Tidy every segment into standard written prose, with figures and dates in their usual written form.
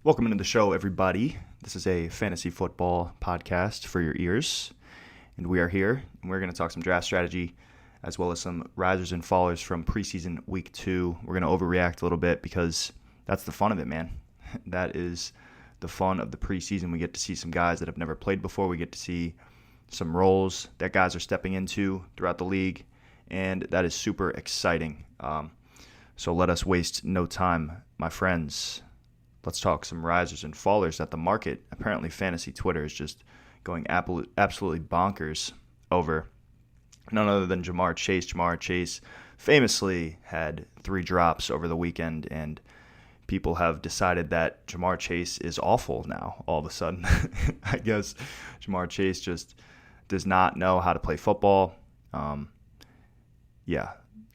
Welcome into the show, everybody. This is a fantasy football podcast for your ears, and we are here, and we're going to talk some draft strategy as well as some risers and fallers from preseason week 2. We're going to overreact a little bit because that's the fun of it, man. That is the fun of the preseason. We get to see some guys that have never played before. We get to see some roles that guys are stepping into throughout the league, and that is super exciting. So let us waste no time, my friends. Let's talk some risers and fallers at the market. Apparently, fantasy Twitter is just going absolutely bonkers over none other than Jamar Chase. Jamar Chase famously had 3 drops over the weekend, and people have decided that Jamar Chase is awful now all of a sudden. I guess Jamar Chase just does not know how to play football.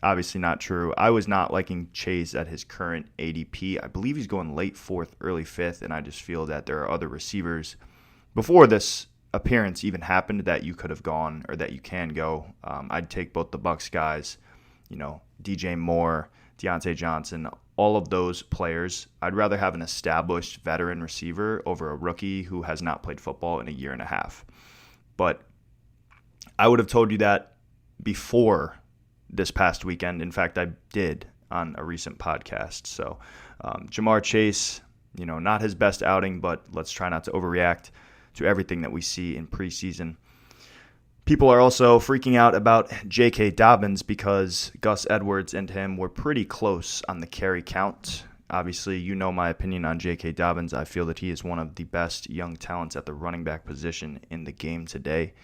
Obviously not true. I was not liking Chase at his current ADP. I believe he's going late 4th, early 5th, and I just feel that there are other receivers before this appearance even happened that you could have gone or that you can go. I'd take both the Bucs guys, DJ Moore, Deontay Johnson, all of those players. I'd rather have an established veteran receiver over a rookie who has not played football in a year and a half. But I would have told you that before this past weekend. In fact, I did on a recent podcast. So Jamar Chase, not his best outing, but let's try not to overreact to everything that we see in preseason. People are also freaking out about J.K. Dobbins because Gus Edwards and him were pretty close on the carry count. Obviously, you know my opinion on J.K. Dobbins. I feel that he is one of the best young talents at the running back position in the game today.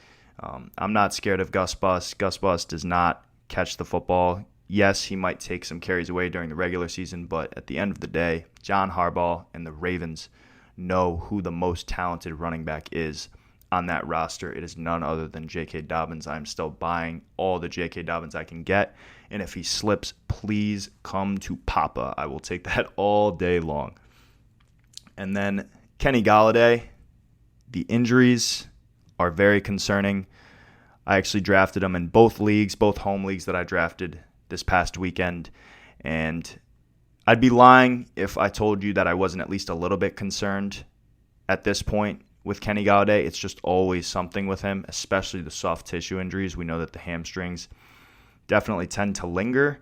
I'm not scared of Gus Bus. Gus Bus does not catch the football. Yes, he might take some carries away during the regular season, but at the end of the day, John Harbaugh and the Ravens know who the most talented running back is on that roster. It is none other than J.K. Dobbins. I'm still buying all the J.K. Dobbins I can get, and if he slips, please come to Papa. I will take that all day long. And then Kenny Galladay, the injuries are very concerning. I actually drafted him in both leagues, both home leagues that I drafted this past weekend. And I'd be lying if I told you that I wasn't at least a little bit concerned at this point with Kenny Galladay. It's just always something with him, especially the soft tissue injuries. We know that the hamstrings definitely tend to linger.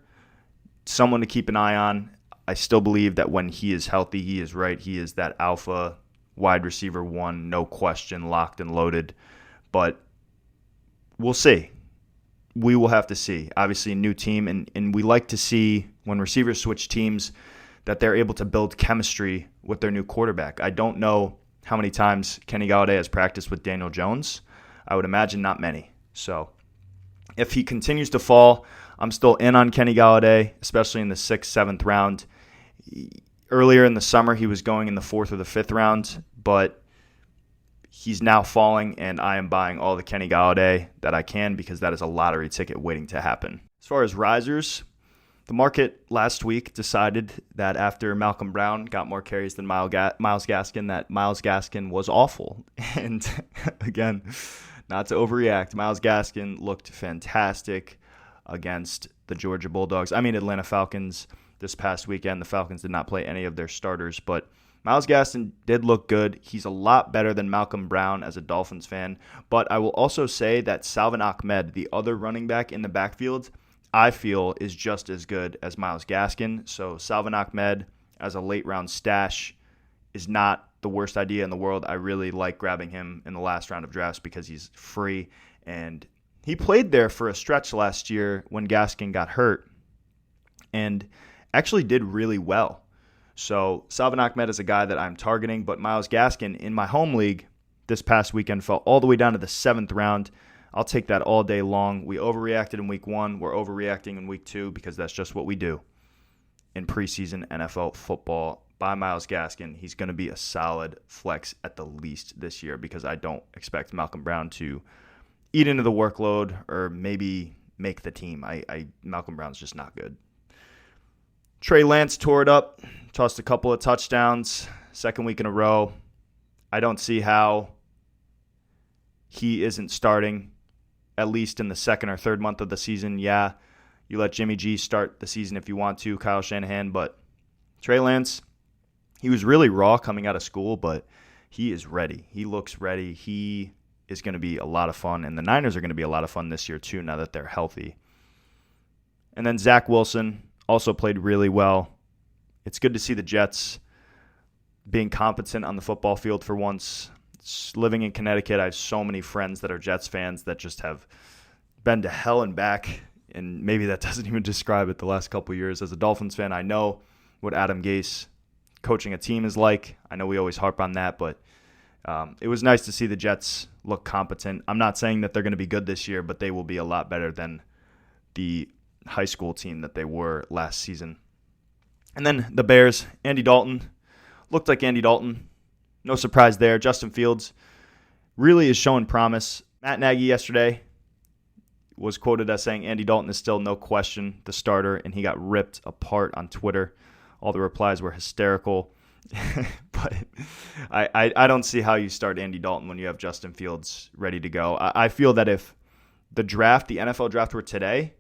Someone to keep an eye on. I still believe that when he is healthy, he is right. He is that alpha wide receiver 1, no question, locked and loaded. But we'll see. We will have to see. Obviously, a new team, and we like to see when receivers switch teams that they're able to build chemistry with their new quarterback. I don't know how many times Kenny Galladay has practiced with Daniel Jones. I would imagine not many. So if he continues to fall, I'm still in on Kenny Galladay, especially in the 6th, 7th round. Earlier in the summer, he was going in the 4th or the 5th round, but he's now falling, and I am buying all the Kenny Galladay that I can because that is a lottery ticket waiting to happen. As far as risers, the market last week decided that after Malcolm Brown got more carries than Myles Gaskin, that Myles Gaskin was awful. And again, not to overreact, Myles Gaskin looked fantastic against the Georgia Bulldogs. Atlanta Falcons this past weekend. The Falcons did not play any of their starters, but Myles Gaskin did look good. He's a lot better than Malcolm Brown as a Dolphins fan. But I will also say that Salvon Ahmed, the other running back in the backfield, I feel is just as good as Myles Gaskin. So Salvon Ahmed as a late round stash is not the worst idea in the world. I really like grabbing him in the last round of drafts because he's free. And he played there for a stretch last year when Gaskin got hurt and actually did really well. So Salvon Ahmed is a guy that I'm targeting, but Myles Gaskin in my home league this past weekend fell all the way down to the 7th round. I'll take that all day long. We overreacted in week 1. We're overreacting in week 2 because that's just what we do in preseason NFL football. By Myles Gaskin, he's going to be a solid flex at the least this year because I don't expect Malcolm Brown to eat into the workload or maybe make the team. Malcolm Brown's just not good. Trey Lance tore it up, tossed a couple of touchdowns, 2nd week in a row. I don't see how he isn't starting at least in the 2nd or 3rd month of the season. Yeah, you let Jimmy G start the season if you want to, Kyle Shanahan, but Trey Lance, He was really raw coming out of school, but he is ready. He looks ready. He is going to be a lot of fun, and the Niners are going to be a lot of fun this year too now that they're healthy. And then Zach Wilson also played really well. It's good to see the Jets being competent on the football field for once. Living in Connecticut, I have so many friends that are Jets fans that just have been to hell and back, and maybe that doesn't even describe it the last couple of years. As a Dolphins fan, I know what Adam Gase coaching a team is like. I know we always harp on that, but it was nice to see the Jets look competent. I'm not saying that they're going to be good this year, but they will be a lot better than the high school team that they were last season. And then the Bears, Andy Dalton, looked like Andy Dalton. No surprise there. Justin Fields really is showing promise. Matt Nagy yesterday was quoted as saying Andy Dalton is still no question the starter, and he got ripped apart on Twitter. All the replies were hysterical. But I don't see how you start Andy Dalton when you have Justin Fields ready to go. I feel that if the NFL draft were today,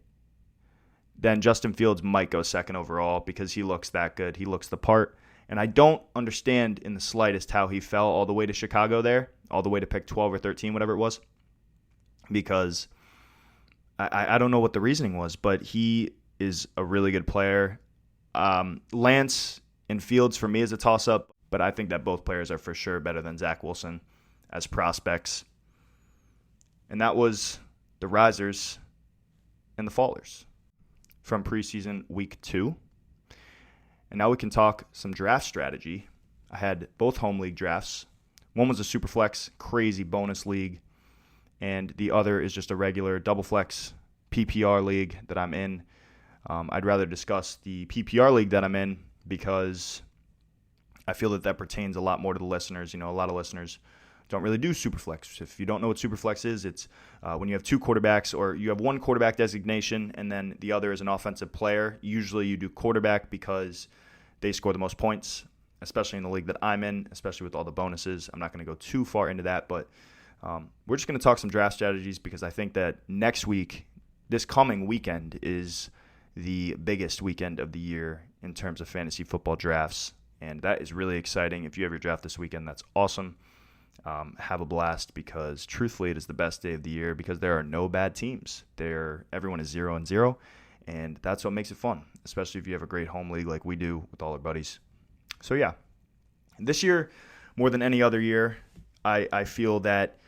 then Justin Fields might go second overall because he looks that good. He looks the part. And I don't understand in the slightest how he fell all the way to Chicago there, all the way to pick 12 or 13, whatever it was, because I don't know what the reasoning was, but he is a really good player. Lance and Fields for me is a toss-up, but I think that both players are for sure better than Zach Wilson as prospects. And that was the risers and the fallers from preseason week 2. And now we can talk some draft strategy. I had both home league drafts. One was a Superflex, crazy bonus league, and the other is just a regular double flex PPR league that I'm in. I'd rather discuss the PPR league that I'm in because I feel that pertains a lot more to the listeners. You know, a lot of listeners don't really do Superflex. If you don't know what Superflex is, it's when you have two quarterbacks or you have one quarterback designation and then the other is an offensive player. Usually you do quarterback because they score the most points, especially in the league that I'm in, especially with all the bonuses. I'm not going to go too far into that, but we're just going to talk some draft strategies because I think that next week, this coming weekend, is the biggest weekend of the year in terms of fantasy football drafts, and that is really exciting. If you have your draft this weekend, that's awesome. Have a blast because truthfully it is the best day of the year because there are no bad teams. Everyone is 0-0, and that's what makes it fun, especially if you have a great home league like we do with all our buddies. So yeah, this year, more than any other year, I feel that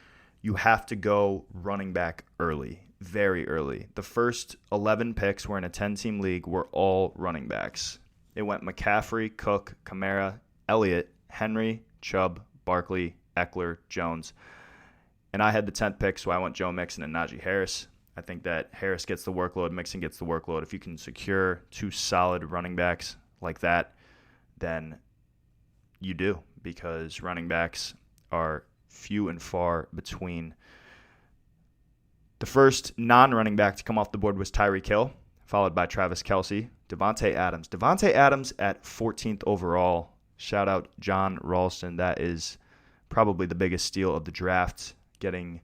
you have to go running back early, very early. The first 11 picks were in a 10-team league were all running backs. It went McCaffrey, Cook, Kamara, Elliott, Henry, Chubb, Barkley, Eckler, Jones. And I had the 10th pick, so I went Joe Mixon and Najee Harris. I think that Harris gets the workload, Mixon gets the workload. If you can secure two solid running backs like that, then you do, because running backs are few and far between. The first non-running back to come off the board was Tyreek Hill, followed by Travis Kelce, Devante Adams. Devante Adams at 14th overall. Shout out John Ralston. That is probably the biggest steal of the draft, getting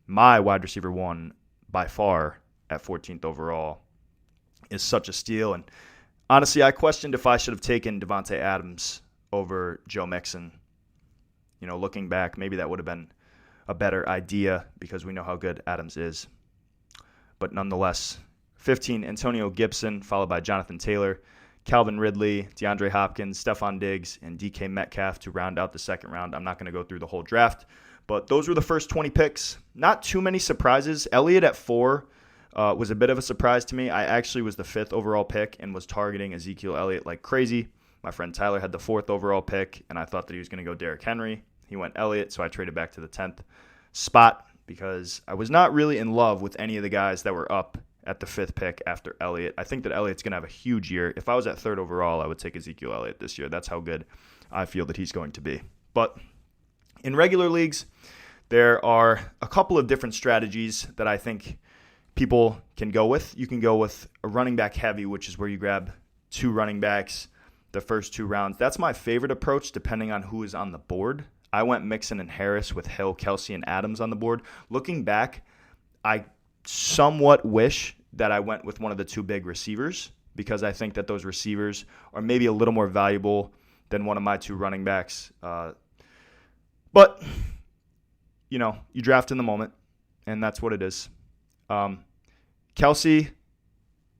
my wide receiver one by far at 14th overall is such a steal. And honestly, I questioned if I should have taken Devante Adams over Joe Mixon. You know, looking back, maybe that would have been a better idea because we know how good Adams is. But nonetheless, 15, Antonio Gibson, followed by Jonathan Taylor, Calvin Ridley, DeAndre Hopkins, Stephon Diggs, and DK Metcalf to round out the second round. I'm not going to go through the whole draft, but those were the first 20 picks. Not too many surprises. Elliott at 4 was a bit of a surprise to me. I actually was the 5th overall pick and was targeting Ezekiel Elliott like crazy. My friend Tyler had the 4th overall pick, and I thought that he was going to go Derrick Henry. He went Elliott, so I traded back to the 10th spot because I was not really in love with any of the guys that were up at the 5th pick after Elliott. I think that Elliott's going to have a huge year. If I was at 3rd overall, I would take Ezekiel Elliott this year. That's how good I feel that he's going to be. But in regular leagues, there are a couple of different strategies that I think people can go with. You can go with a running back heavy, which is where you grab 2 running backs the first 2 rounds. That's my favorite approach depending on who is on the board. I went Mixon and Harris with Hill, Kelce, and Adams on the board. Looking back, I somewhat wish that I went with one of the 2 big receivers because I think that those receivers are maybe a little more valuable than one of my two running backs. But, you draft in the moment, and that's what it is. Kelsey,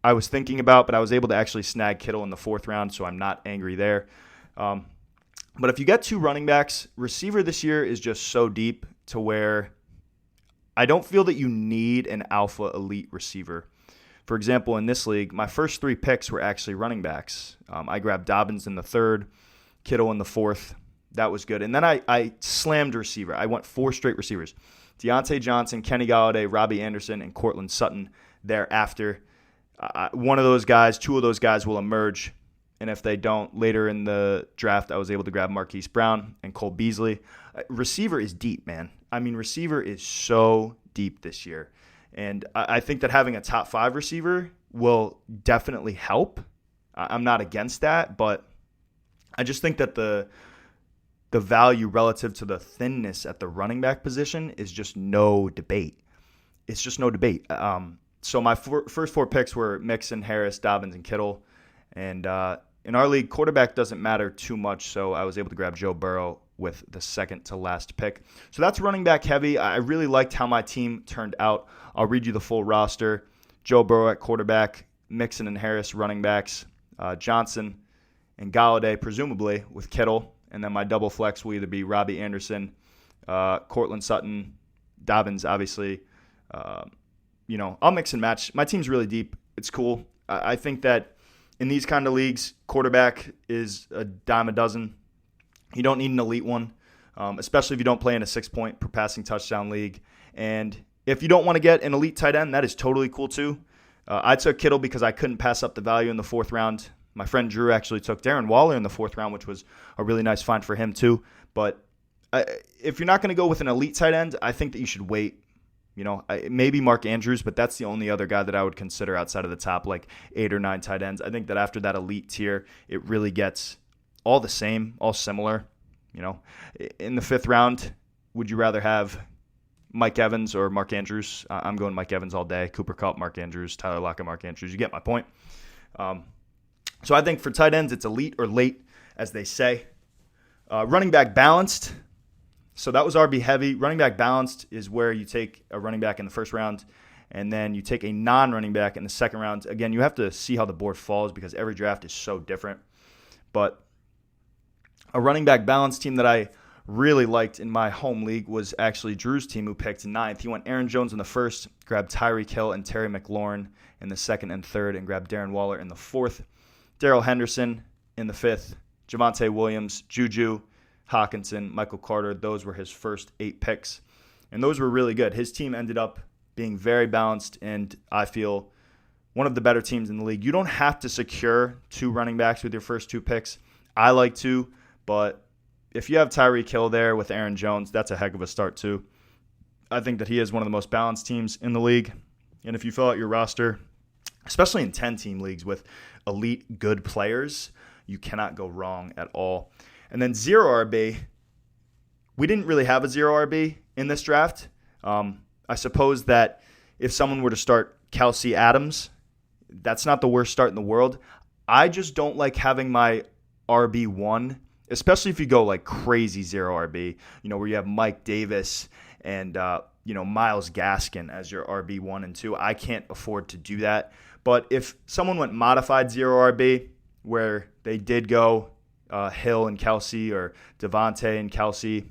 I was thinking about, but I was able to actually snag Kittle in the 4th round, so I'm not angry there. But if you get two running backs, receiver this year is just so deep to where I don't feel that you need an alpha elite receiver. For example, in this league, my first 3 picks were actually running backs. I grabbed Dobbins in the 3rd, Kittle in the 4th. That was good. And then I slammed receiver. I went 4 straight receivers. Deontay Johnson, Kenny Galladay, Robbie Anderson, and Cortland Sutton thereafter. One of those guys, 2 of those guys will emerge. And if they don't, later in the draft, I was able to grab Marquise Brown and Cole Beasley. Receiver is deep, man. I mean, receiver is so deep this year. And I think that having a top 5 receiver will definitely help. I'm not against that, but I just think that the value relative to the thinness at the running back position is just no debate. It's just no debate. So my first 4 picks were Mixon, Harris, Dobbins, and Kittle. And in our league, quarterback doesn't matter too much, so I was able to grab Joe Burrow with the second to last pick. So that's running back heavy. I really liked how my team turned out. I'll read you the full roster. Joe Burrow at quarterback, Mixon and Harris running backs, Johnson and Galladay presumably with Kittle. And then my double flex will either be Robbie Anderson, Cortland Sutton, Dobbins, obviously. I'll mix and match. My team's really deep. It's cool. I think that in these kind of leagues, quarterback is a dime a dozen. You don't need an elite one, especially if you don't play in a 6-point per passing touchdown league. And if you don't want to get an elite tight end, that is totally cool too. I took Kittle because I couldn't pass up the value in the 4th round. My friend Drew actually took Darren Waller in the 4th round, which was a really nice find for him too. But if you're not going to go with an elite tight end, I think that you should wait. Maybe Mark Andrews, but that's the only other guy that I would consider outside of the top 8 or 9 tight ends. I think that after that elite tier, it really gets all the same, all similar. In the 5th round, would you rather have Mike Evans or Mark Andrews? I'm going Mike Evans all day. Cooper Kupp, Mark Andrews, Tyler Lockett, Mark Andrews. You get my point. So I think for tight ends, it's elite or late, as they say. Running back balanced. So that was RB heavy. Running back balanced is where you take a running back in the 1st round, and then you take a non-running back in the 2nd round. Again, you have to see how the board falls because every draft is so different. But a running back balanced team that I really liked in my home league was actually Drew's team, who picked 9th. He went Aaron Jones in the 1st, grabbed Tyreek Hill and Terry McLaurin in the 2nd and 3rd, and grabbed Darren Waller in the 4th. Darrell Henderson in the 5th, Javonte Williams, Juju, Hawkinson, Michael Carter. Those were his first 8 picks, and those were really good. His team ended up being very balanced, and I feel one of the better teams in the league. You don't have to secure 2 running backs with your first 2 picks. I like to, but if you have Tyreek Hill there with Aaron Jones, that's a heck of a start too. I think that he is one of the most balanced teams in the league, and if you fill out your roster, especially in 10-team leagues with elite good players, you cannot go wrong at all. And then 0 RB, we didn't really have a 0 RB in this draft. I suppose that if someone were to start Kelsey Adams, that's not the worst start in the world. I just don't like having my RB1, especially if you go crazy 0 RB, where you have Mike Davis and, Myles Gaskin as your RB1 and 2. I can't afford to do that. But if someone went modified 0 RB, where they did go Hill and Kelsey, or Devante and Kelsey,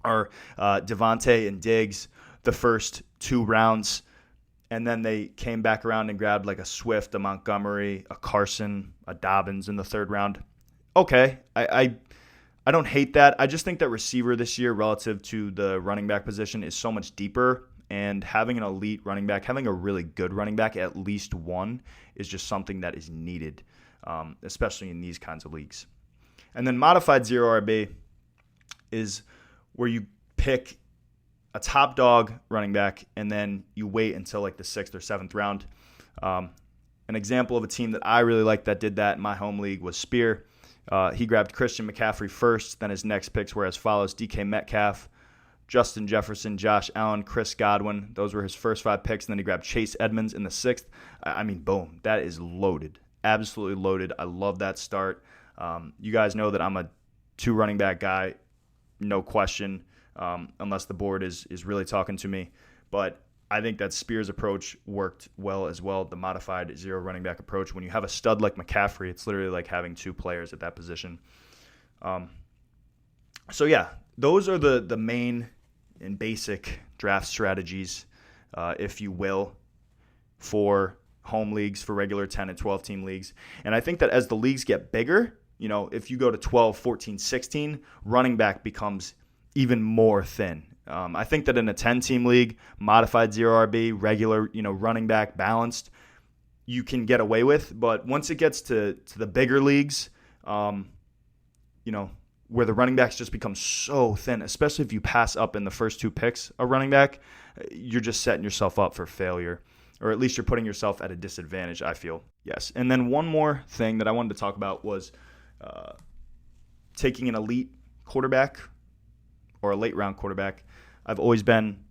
or Devante and Diggs the first 2 rounds, and then they came back around and grabbed a Swift, a Montgomery, a Carson, a Dobbins in the 3rd round. Okay, I don't hate that. I just think that receiver this year relative to the running back position is so much deeper, and having an elite running back, having a really good running back, at least one, is just something that is needed, especially in these kinds of leagues. And then modified 0 RB is where you pick a top dog running back and then you wait until the 6th or 7th round. An example of a team that I really liked that did that in my home league was Spear. He grabbed Christian McCaffrey first, then his next picks were as follows: DK Metcalf, Justin Jefferson, Josh Allen, Chris Godwin. Those were his first 5 picks, and then he grabbed Chase Edmonds in the 6th. I mean, boom, that is loaded. Absolutely loaded. I love that start. You guys know that I'm a 2 running back guy, no question, unless the board is really talking to me. But I think that Spears' approach worked well as well, the modified 0 running back approach. When you have a stud like McCaffrey, it's literally like having 2 players at that position. So yeah, those are the main and basic draft strategies, if you will, for home leagues, for regular 10 and 12 team leagues. And I think that as the leagues get bigger, if you go to 12, 14, 16, running back becomes even more thin. I think that in a 10-team league, modified 0 RB, regular, running back, balanced, you can get away with. But once it gets to the bigger leagues, where the running backs just become so thin, especially if you pass up in the first 2 picks a running back, you're just setting yourself up for failure. Or at least you're putting yourself at a disadvantage, I feel. Yes. And then one more thing that I wanted to talk about was taking an elite quarterback or a late-round quarterback. I've always been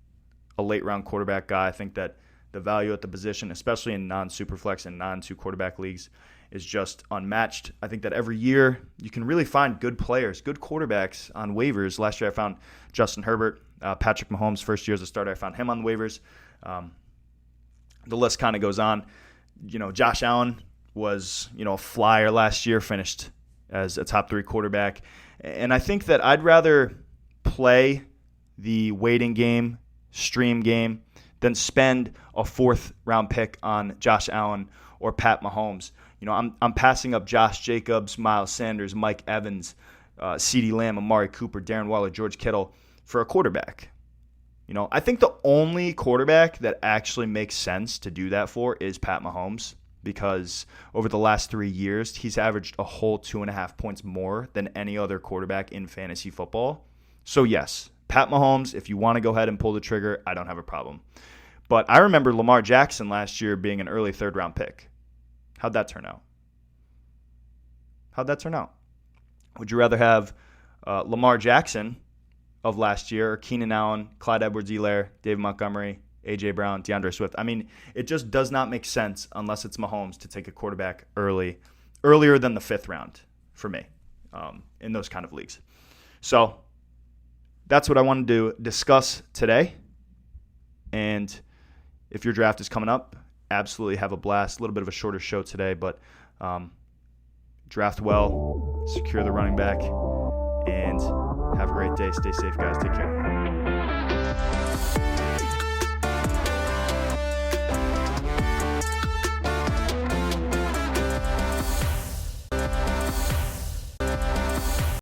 a late-round quarterback guy. I think that the value at the position, especially in non-superflex and non-2 quarterback leagues, is just unmatched. I think that every year you can really find good players, good quarterbacks on waivers. Last year I found Justin Herbert, Patrick Mahomes, first year as a starter. I found him on the waivers. The list kind of goes on. Josh Allen was, a flyer last year, finished as a top 3 quarterback. And I think that I'd rather play the waiting game, stream game, than spend a 4th-round pick on Josh Allen or Pat Mahomes. I'm passing up Josh Jacobs, Miles Sanders, Mike Evans, CeeDee Lamb, Amari Cooper, Darren Waller, George Kittle for a quarterback. I think the only quarterback that actually makes sense to do that for is Pat Mahomes, because over the last 3 years, he's averaged a whole 2.5 points more than any other quarterback in fantasy football. So yes, Pat Mahomes, if you want to go ahead and pull the trigger, I don't have a problem. But I remember Lamar Jackson last year being an early 3rd-round pick. How'd that turn out? Would you rather have Lamar Jackson of last year, or Keenan Allen, Clyde Edwards-Helaire, David Montgomery, A.J. Brown, DeAndre Swift? I mean, it just does not make sense unless it's Mahomes to take a quarterback earlier than the 5th round for me in those kind of leagues. So that's what I wanted to discuss today. And if your draft is coming up, absolutely have a blast. A little bit of a shorter show today, but draft well, secure the running back, and have a great day. Stay safe, guys. Take care.